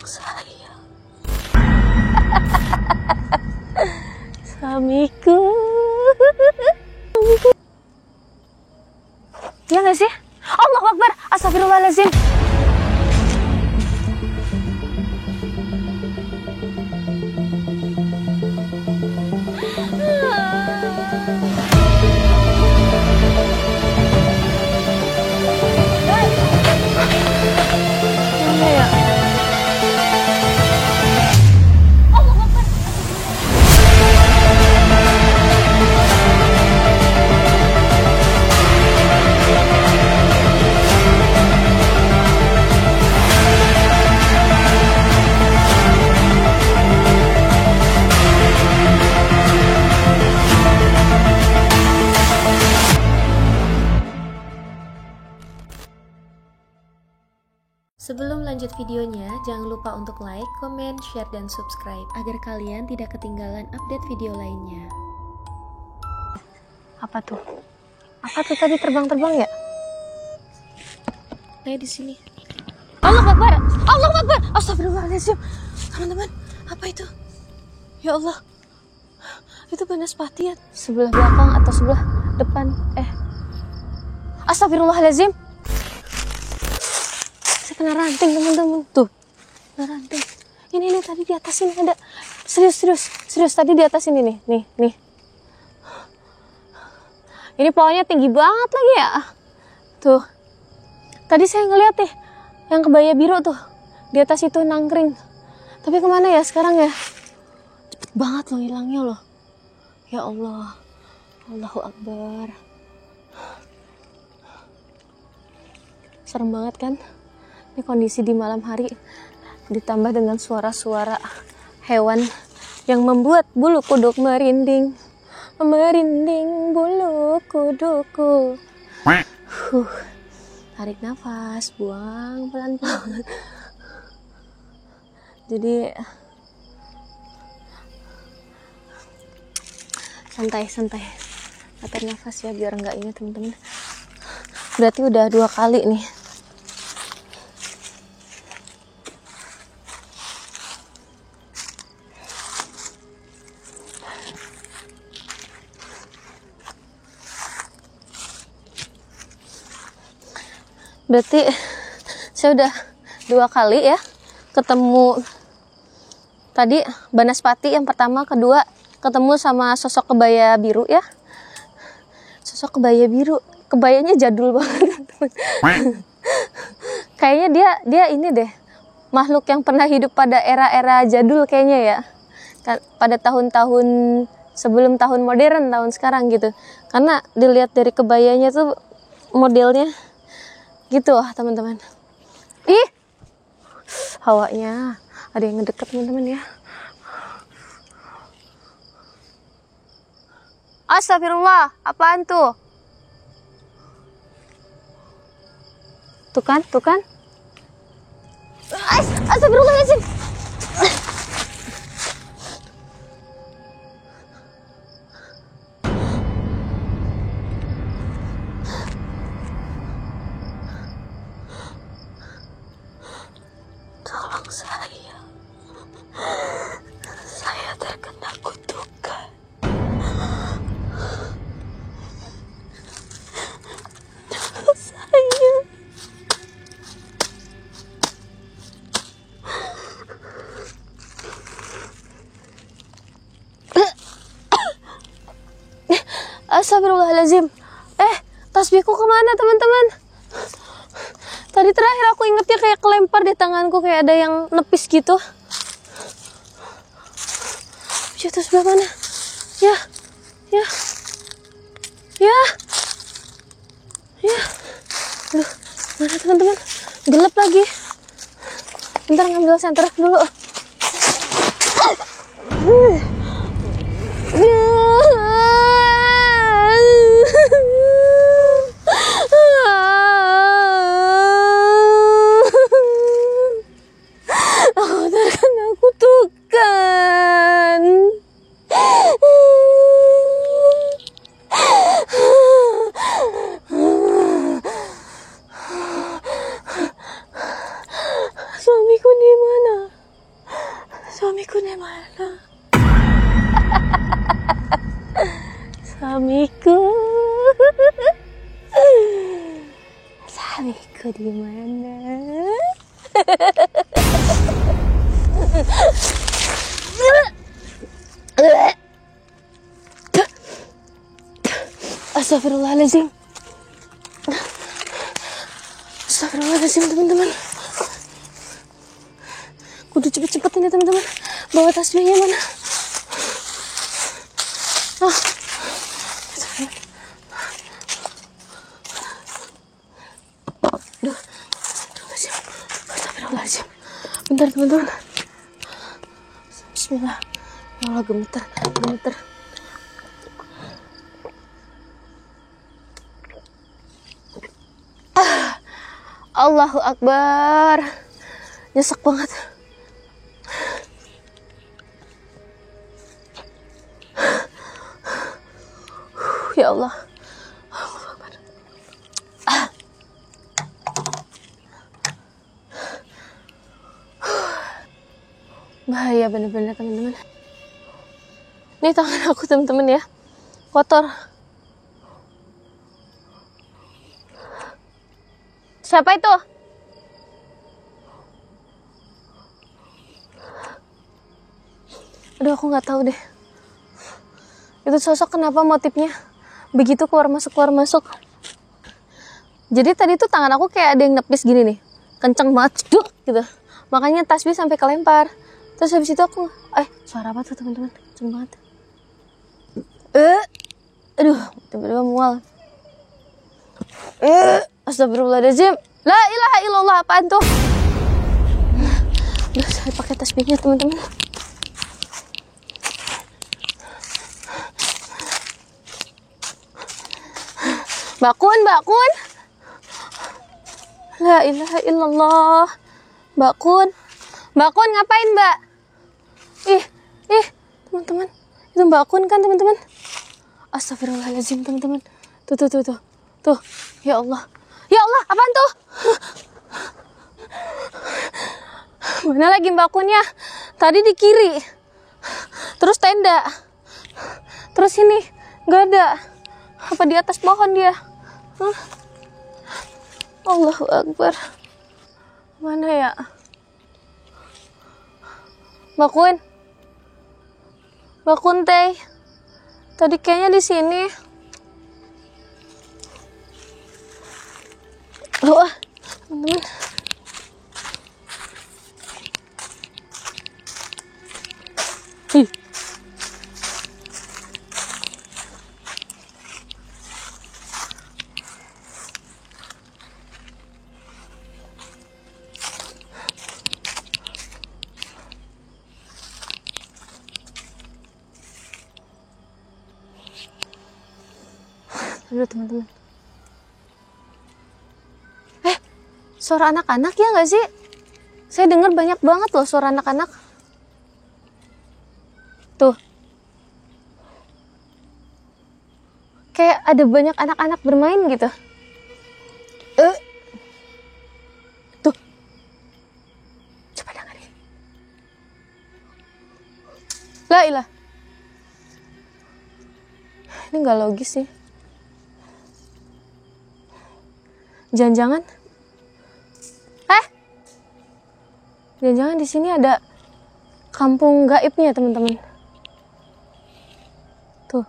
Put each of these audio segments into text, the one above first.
saya. Suamiku. Ya nggak sih? Allahu Akbar. Astagfirullahaladzim. Sebelum lanjut videonya, jangan lupa untuk like, comment, share, dan subscribe agar kalian tidak ketinggalan update video lainnya. Apa tuh? Apa tuh tadi terbang-terbang ya? Kayak di sini. Allahu Akbar. Allahu Akbar. Astagfirullahaladzim. Teman-teman, apa itu? Ya Allah. Itu banaspati ya? Sebelah belakang atau sebelah depan? Astagfirullahaladzim. Kena ranting teman-teman tuh, kena ranting. Ini tadi di atas ini ada. Serius tadi di atas ini nih. Ini pohonnya tinggi banget lagi ya. Tuh, tadi saya ngeliat nih yang kebaya biru tuh di atas itu nangkring. Tapi kemana ya sekarang ya? Cepet banget loh hilangnya loh. Ya Allah, Allahu Akbar. Serem banget kan? Ini kondisi di malam hari ditambah dengan suara-suara hewan yang membuat bulu kuduk merinding bulu kudukku. Tarik nafas, buang pelan-pelan. Jadi santai, tarik nafas ya biar nggak ini teman-teman. Berarti udah 2 kali nih. Berarti saya udah 2 kali ya ketemu. Tadi banaspati yang pertama, kedua ketemu sama sosok kebaya biru ya. Sosok kebaya biru, kebayanya jadul banget. Kayaknya dia ini deh, makhluk yang pernah hidup pada era-era jadul kayaknya ya. Pada tahun-tahun sebelum tahun modern, tahun sekarang gitu. Karena dilihat dari kebayanya tuh modelnya gitu teman-teman. Ih, hawanya ada yang ngedeket teman-teman ya. Astagfirullah, apaan tuh? Tuh kan? Astagfirullahaladzim. Tolong saya terkena kutukan. Astagfirullahaladzim. Tasbihku kemana teman-teman? Tadi terakhir aku ingetnya kayak kelempar di tanganku, kayak ada yang nepis gitu. Jatuh sebelah mana? Ya. Aduh, mana teman-teman? Gelap lagi. Bentar ngambil senter dulu. Suamiku di mana? di mana? Suamiku. Suamiku di mana? Astagfirullahaladzim. Astagfirullahaladzim teman-teman. Kudu cepet-cepet ini teman-teman. Bawa tasbihnya mana? Aduh. Astagfirullahaladzim. Bentar teman-teman. Bismillah. Ya Allah, gemeter. Allahu Akbar. Nyesek banget. Ya Allah. Allahu Akbar. Bahaya bener-bener teman-teman. Ini tangan aku teman-teman ya. Kotor. Siapa itu? Aduh, aku nggak tahu deh. Itu sosok kenapa motifnya begitu keluar masuk. Jadi tadi tuh tangan aku kayak ada yang nepis gini nih, kenceng banget, ceduk gitu. Makanya tasbih sampai kelempar. Terus habis itu aku, suara apa tuh teman-teman? Kenceng banget. Aduh, tiba-tiba mual. Astagfirullahaladzim. La ilaha illallah, apaan tuh? Udah, saya pakai tasbihnya teman-teman. Bakun. La ilaha illallah. Bakun ngapain, Mbak? Ih, teman-teman. Itu Bakun kan, teman-teman? Astagfirullahaladzim, teman-teman. Tuh. Ya Allah, apaan tuh? Mana lagi Bakunnya? Tadi di kiri. Terus tenda. Terus ini nggak ada. Apa di atas pohon dia? Allahu Akbar. Mana ya? Bakun teh. Tadi kayaknya di sini. Wah, teman-teman. Aduh, teman-teman. Suara anak-anak ya nggak sih? Saya dengar banyak banget loh suara anak-anak. Tuh. Kayak ada banyak anak-anak bermain gitu. Tuh. Coba dengerin. La ilah. Ini nggak logis sih. Jangan-jangan di sini ada kampung gaibnya, teman-teman. Tuh.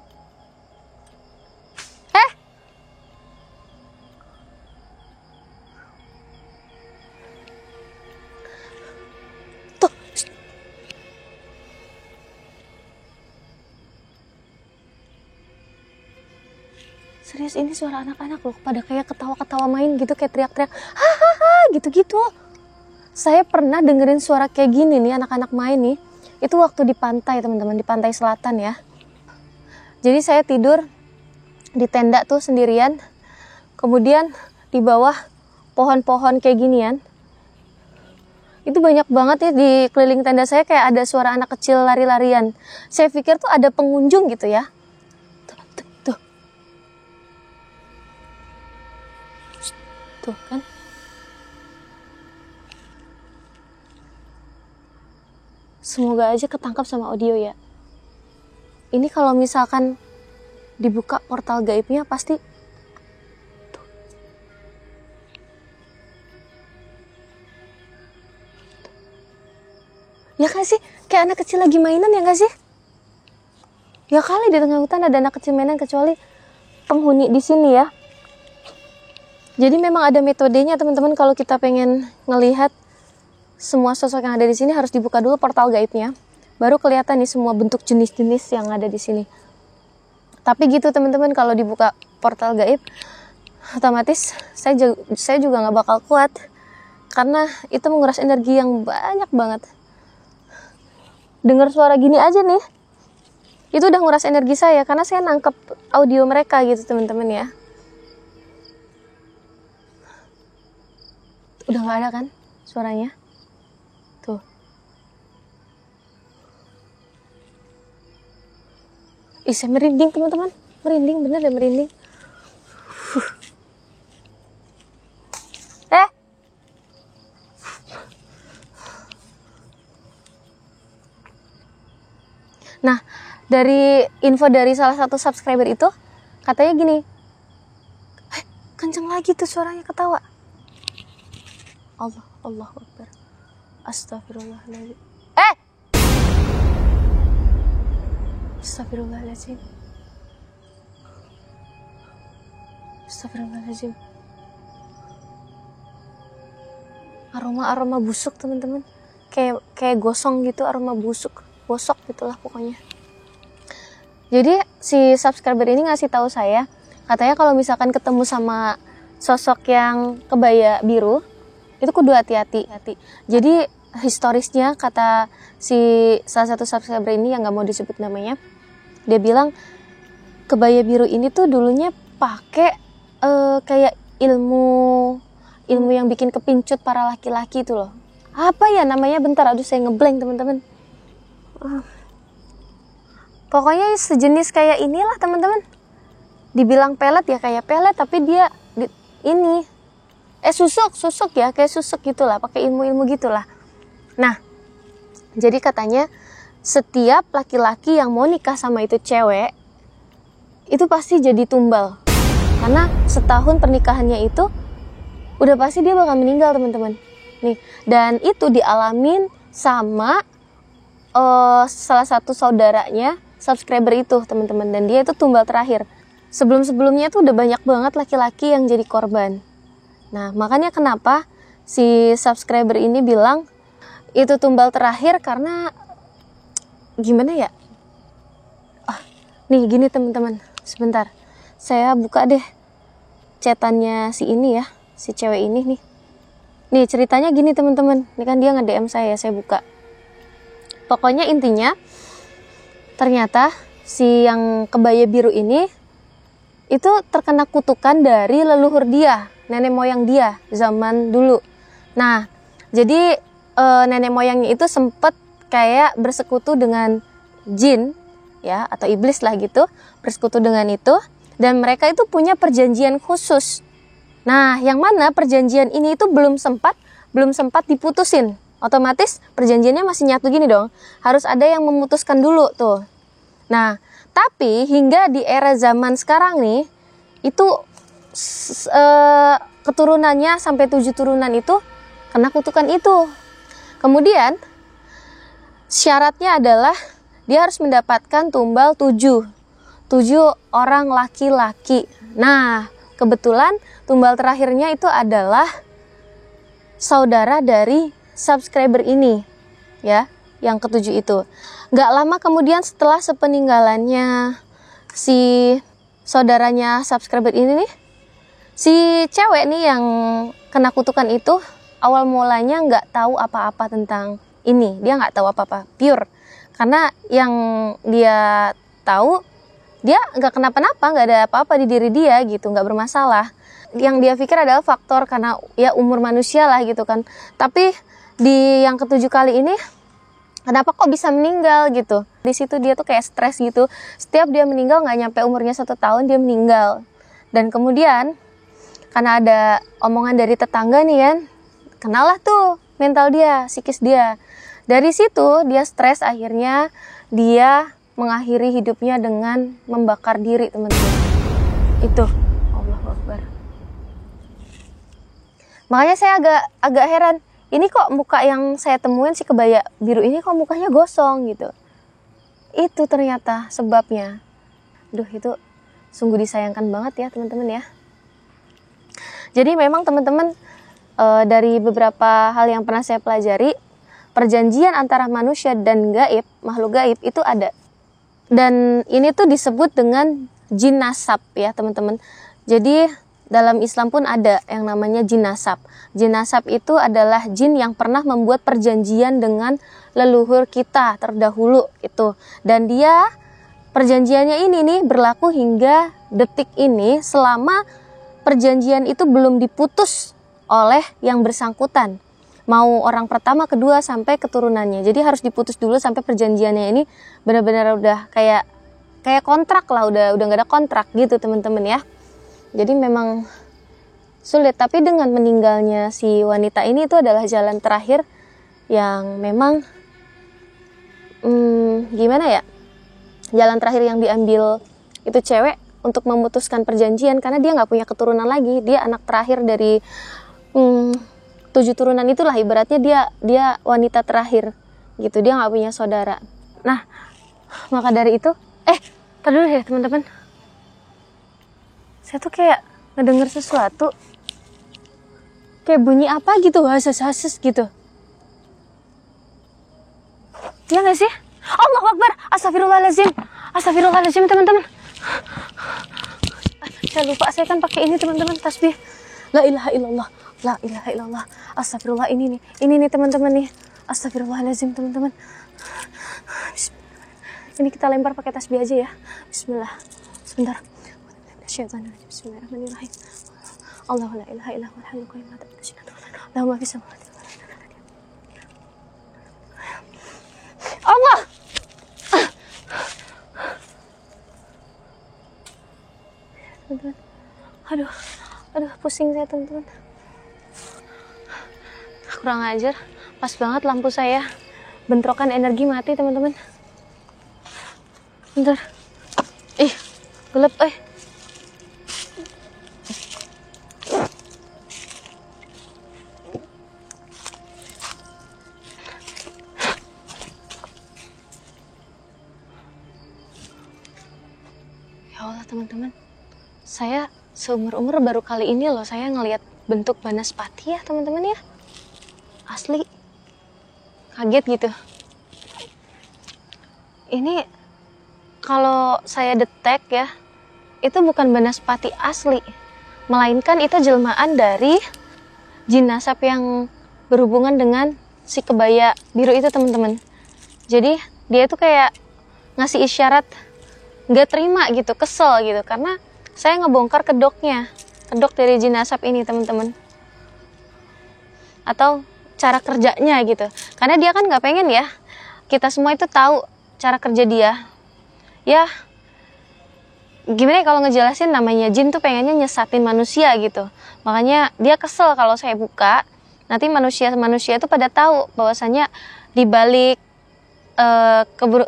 Tuh. Serius, ini suara anak-anak loh, pada kayak ketawa-ketawa main gitu, kayak teriak-teriak, hahaha, gitu-gitu. Saya pernah dengerin suara kayak gini nih, anak-anak main nih. Itu waktu di pantai, teman-teman, di pantai selatan ya. Jadi saya tidur di tenda tuh sendirian. Kemudian di bawah pohon-pohon kayak ginian. Itu banyak banget ya di keliling tenda saya, kayak ada suara anak kecil lari-larian. Saya pikir tuh ada pengunjung gitu ya. Tuh. Tuh kan. Semoga aja ketangkap sama audio ya. Ini kalau misalkan dibuka portal gaibnya pasti tuh. Ya kan sih, kayak anak kecil lagi mainan ya gak sih? Ya kali di tengah hutan ada anak kecil mainan kecuali penghuni di sini ya. Jadi memang ada metodenya teman-teman kalau kita pengen ngelihat semua sosok yang ada di sini harus dibuka dulu portal gaibnya. Baru kelihatan nih semua bentuk jenis-jenis yang ada di sini. Tapi gitu teman-teman, kalau dibuka portal gaib otomatis saya juga nggak bakal kuat karena itu menguras energi yang banyak banget. Dengar suara gini aja nih, itu udah nguras energi saya karena saya nangkep audio mereka gitu teman-teman ya. Udah nggak ada kan suaranya? Tuh. Ih, saya merinding teman-teman. Merinding, bener deh merinding. Nah, dari info dari salah satu subscriber itu, katanya gini, kenceng lagi tuh suaranya ketawa. Allahu Akbar. Astagfirullahaladzim. Astagfirullahaladzim. Astagfirullahaladzim. Aroma busuk teman-teman. Kayak gosong gitu, aroma busuk. Bosok gitulah pokoknya. Jadi si subscriber ini ngasih tahu saya, katanya kalau misalkan ketemu sama sosok yang kebaya biru, itu kudu hati-hati. Jadi historisnya kata si salah satu subscriber ini yang nggak mau disebut namanya, dia bilang kebaya biru ini tuh dulunya pakai kayak ilmu yang bikin kepincut para laki-laki itu loh. Apa ya namanya? Bentar, aduh saya ngeblank teman-teman. Pokoknya sejenis kayak inilah teman-teman. Dibilang pelet ya kayak pelet, tapi dia ini susuk ya, kayak susuk gitulah, pakai ilmu gitulah. Nah, jadi katanya setiap laki-laki yang mau nikah sama itu cewek itu pasti jadi tumbal. Karena setahun pernikahannya itu udah pasti dia bakal meninggal teman-teman. Nih, dan itu dialamin sama salah satu saudaranya subscriber itu teman-teman, dan dia itu tumbal terakhir. Sebelumnya tuh udah banyak banget laki-laki yang jadi korban. Nah, makanya kenapa si subscriber ini bilang itu tumbal terakhir karena gimana ya? Nih gini teman-teman, sebentar. Saya buka deh chatannya si ini ya, si cewek ini nih. Nih ceritanya gini teman-teman. Ini kan dia nge-DM saya buka. Pokoknya intinya ternyata si yang kebaya biru ini itu terkena kutukan dari leluhur dia, nenek moyang dia zaman dulu. Nah, jadi nenek moyangnya itu sempat kayak bersekutu dengan jin ya, atau iblis lah gitu, bersekutu dengan itu, dan mereka itu punya perjanjian khusus. Nah, yang mana perjanjian ini itu belum sempat diputusin. Otomatis perjanjiannya masih nyatu gini dong. Harus ada yang memutuskan dulu tuh. Nah, tapi hingga di era zaman sekarang nih, itu keturunannya sampai 7 turunan itu kena kutukan itu. Kemudian syaratnya adalah dia harus mendapatkan tumbal 7 orang laki-laki. Nah, kebetulan tumbal terakhirnya itu adalah saudara dari subscriber ini ya, yang ke-7 itu. Gak lama kemudian setelah sepeninggalannya si saudaranya subscriber ini nih, si cewek nih yang kena kutukan itu awal mulanya gak tahu apa-apa tentang ini. Dia gak tahu apa-apa, pure. Karena yang dia tahu, dia gak kenapa-napa, gak ada apa-apa di diri dia gitu, gak bermasalah. Yang dia pikir adalah faktor karena ya umur manusia lah gitu kan. Tapi di yang ke-7 kali ini, kenapa kok bisa meninggal gitu? Di situ dia tuh kayak stres gitu. Setiap dia meninggal nggak nyampe umurnya 1 tahun dia meninggal. Dan kemudian karena ada omongan dari tetangga nih kan, kenalah tuh mental dia, psikis dia. Dari situ dia stres, akhirnya dia mengakhiri hidupnya dengan membakar diri, teman-teman. Itu, Allahu Akbar. Makanya saya agak heran, ini kok muka yang saya temuin si kebaya biru ini kok mukanya gosong gitu. Itu ternyata sebabnya. Duh, itu sungguh disayangkan banget ya teman-teman ya. Jadi memang teman-teman, dari beberapa hal yang pernah saya pelajari, perjanjian antara manusia dan gaib, makhluk gaib itu ada. Dan ini tuh disebut dengan jin nasab ya teman-teman. Jadi dalam Islam pun ada yang namanya jin nasab. Jin nasab itu adalah jin yang pernah membuat perjanjian dengan leluhur kita terdahulu itu. Dan dia perjanjiannya ini nih berlaku hingga detik ini selama perjanjian itu belum diputus oleh yang bersangkutan. Mau orang pertama, kedua, sampai keturunannya. Jadi harus diputus dulu sampai perjanjiannya ini benar-benar udah kayak kontrak lah, udah nggak ada kontrak gitu teman-teman ya. Jadi memang sulit, tapi dengan meninggalnya si wanita ini itu adalah jalan terakhir yang memang gimana ya? Jalan terakhir yang diambil itu cewek untuk memutuskan perjanjian karena dia nggak punya keturunan lagi. Dia anak terakhir dari 7 turunan itulah, ibaratnya dia wanita terakhir gitu, dia nggak punya saudara. Nah, maka dari itu tar dulu ya teman-teman, saya tuh kayak ngedenger sesuatu kayak bunyi apa gitu, hases gitu. Iya nggak sih? Allahu Akbar, astagfirullahaladzim teman-teman. Saya lupa, saya kan pakai ini teman-teman, tasbih la ilaha illallah, la ilaha illallah, astagfirullah. Ini nih teman-teman nih, astagfirullahaladzim teman-teman. Ini kita lempar pakai tasbih aja ya. Bismillah. Sebentar. Bismillahirrahmanirrahim. Allahu la ilaha illa huwal hayyul qayyum. Allahumma fis samawati wal ardi. Allah. Teman-teman. Aduh, pusing saya teman-teman. Kurang ajar, pas banget lampu saya bentrokan energi mati teman-teman. Bentar. Gelap Ya Allah teman-teman, saya seumur-umur baru kali ini loh saya ngelihat bentuk banaspati ya teman-teman ya. Asli kaget gitu. Ini kalau saya detek ya, itu bukan banaspati asli, melainkan itu jelmaan dari jin nasab yang berhubungan dengan si kebaya biru itu teman-teman. Jadi dia itu kayak ngasih isyarat nggak terima gitu, kesel gitu, karena saya ngebongkar kedok dari jin nasab ini teman-teman, atau cara kerjanya gitu. Karena dia kan nggak pengen ya kita semua itu tahu cara kerja dia. Ya gimana ya kalau ngejelasin, namanya jin tuh pengennya nyesatin manusia gitu. Makanya dia kesel kalau saya buka, nanti manusia itu pada tahu bahwasanya di balik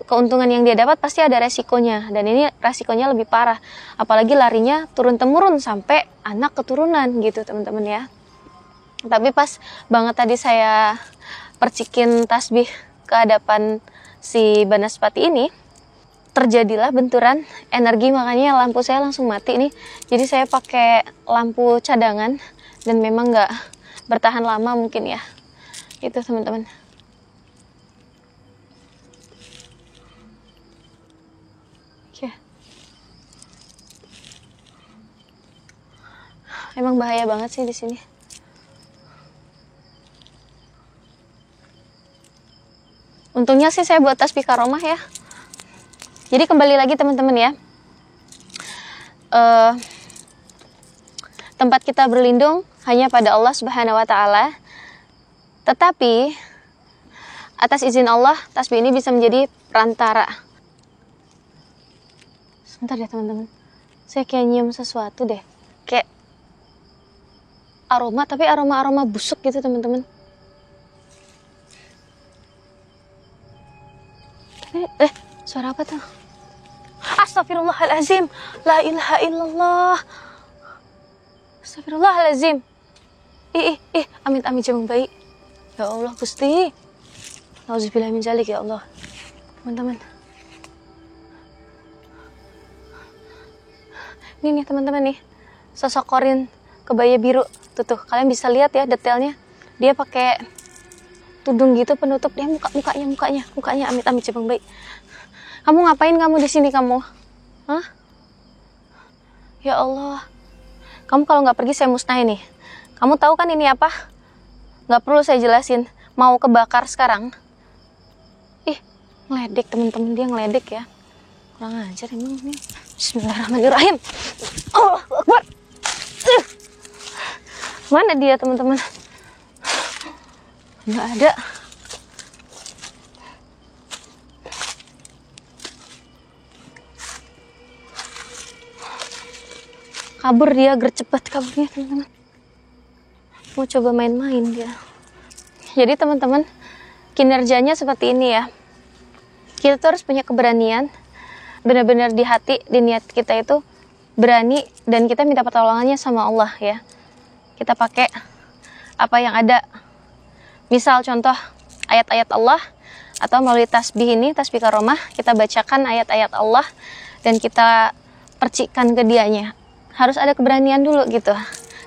keuntungan yang dia dapat pasti ada resikonya, dan ini resikonya lebih parah, apalagi larinya turun-temurun sampai anak keturunan gitu teman-teman ya. Tapi pas banget tadi saya percikin tasbih ke hadapan si banaspati ini, terjadilah benturan energi, makanya lampu saya langsung mati nih. Jadi saya pakai lampu cadangan dan memang nggak bertahan lama mungkin ya. Itu teman-teman. Oke. Emang bahaya banget sih di sini. Untungnya sih saya buat tasbih karomah ya. Jadi kembali lagi teman-teman ya, tempat kita berlindung hanya pada Allah Subhanahu Wa Taala. Tetapi atas izin Allah, tasbih ini bisa menjadi perantara. Sebentar ya teman-teman, saya kayak nyium sesuatu deh, kayak aroma, tapi aroma busuk gitu teman-teman. Suara apa tuh? Astagfirullahalazim. La ilaha illallah. Astagfirullahalazim. Amit-amit jemeng bayi. Ya Allah Gusti. Auzubillahi min dzalik ya Allah. Teman-teman. Ini nih teman-teman nih. Sosok Qorin kebaya biru. Tuh, kalian bisa lihat ya detailnya. Dia pakai tudung gitu penutup dia mukanya amit-amit jemeng bayi. Kamu ngapain kamu di sini kamu? Hah? Ya Allah. Kamu kalau nggak pergi saya musnahin nih. Kamu tahu kan ini apa? Nggak perlu saya jelasin. Mau kebakar sekarang. Ngeledek temen-temen dia ngeledek ya. Kurang ajar emang ini. Bismillahirrahmanirrahim. Allahu Akbar. Mana dia teman-teman? Nggak ada. Kabur dia, gercepat kaburnya teman-teman. Mau coba main-main dia. Jadi teman-teman, kinerjanya seperti ini ya. Kita tuh harus punya keberanian, benar-benar di hati, di niat kita itu berani, dan kita minta pertolongannya sama Allah ya. Kita pakai apa yang ada. Misal contoh ayat-ayat Allah, atau melalui tasbih ini, tasbih karomah, kita bacakan ayat-ayat Allah dan kita percikan ke dianya. Harus ada keberanian dulu gitu.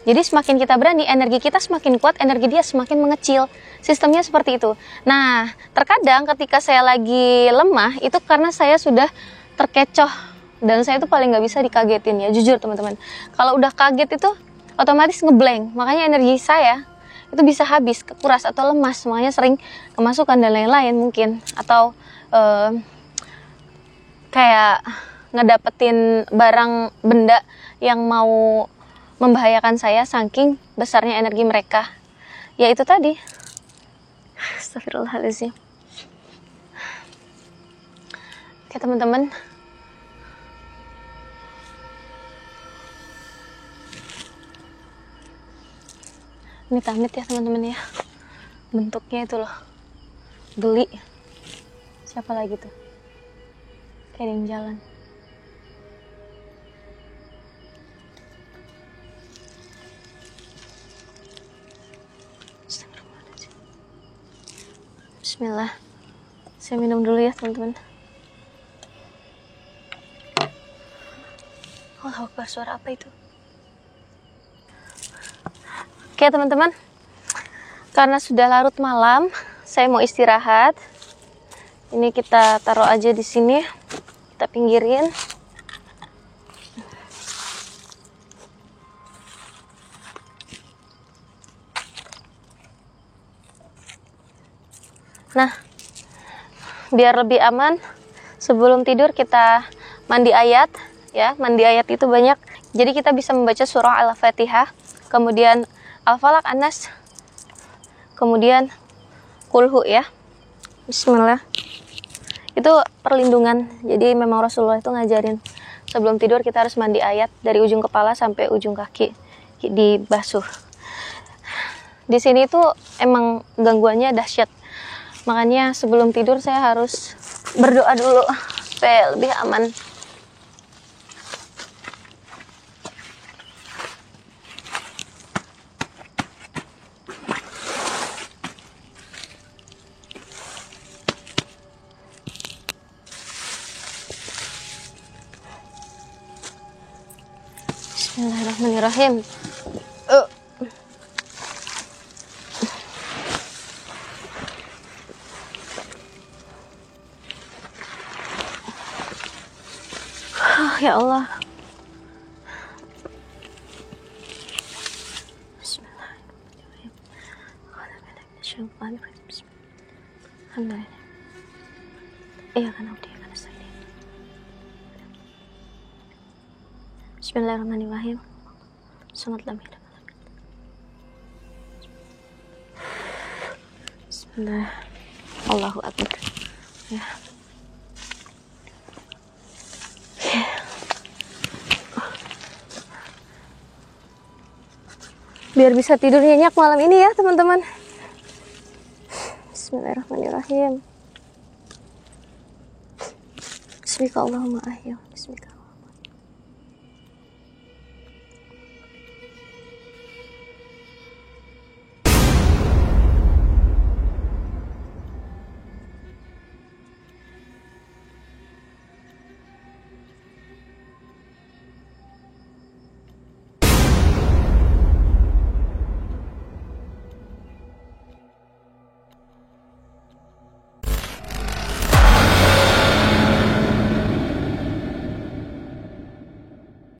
Jadi semakin kita berani, energi kita semakin kuat, energi dia semakin mengecil. Sistemnya seperti itu. Nah, terkadang ketika saya lagi lemah, itu karena saya sudah terkecoh. Dan saya itu paling nggak bisa dikagetin ya, jujur teman-teman. Kalau udah kaget itu otomatis ngeblank. Makanya energi saya itu bisa habis, kekuras atau lemas. Makanya sering kemasukan dan lain-lain mungkin. Atau kayak ngedapetin barang benda yang mau membahayakan saya saking besarnya energi mereka. Ya itu tadi. Astagfirullahaladzim. Oke teman-teman. Amit-amit ya teman-teman ya. Bentuknya itu loh. Geli. Siapa lagi tuh? Kayak ada yang jalan. Bismillah. Saya minum dulu ya teman-teman. Allahu Akbar, suara apa itu? Oke teman-teman, karena sudah larut malam, saya mau istirahat. Ini kita taruh aja di sini, kita pinggirin. Nah, biar lebih aman, sebelum tidur kita mandi ayat, ya. Mandi ayat itu banyak. Jadi kita bisa membaca surah Al-Fatihah, kemudian Al-Falaq, An-Nas, kemudian Kulhu ya. Bismillah. Itu perlindungan. Jadi memang Rasulullah itu ngajarin sebelum tidur kita harus mandi ayat dari ujung kepala sampai ujung kaki dibasuh. Di sini tuh emang gangguannya dahsyat. Makanya sebelum tidur saya harus berdoa dulu supaya lebih aman. Bismillahirrahmanirrahim. Ya Allah. Bismillahirrahmanirrahim. Alhamdulillah. Iya kan udah kan saya. Bismillahirrahmanirrahim. Selamat lamir. Bismillah. Allahu Akbar. Ya. Biar bisa tidur nyenyak malam ini ya teman-teman. Bismillahirrahmanirrahim. Bismika Allahumma ahya. Bismika.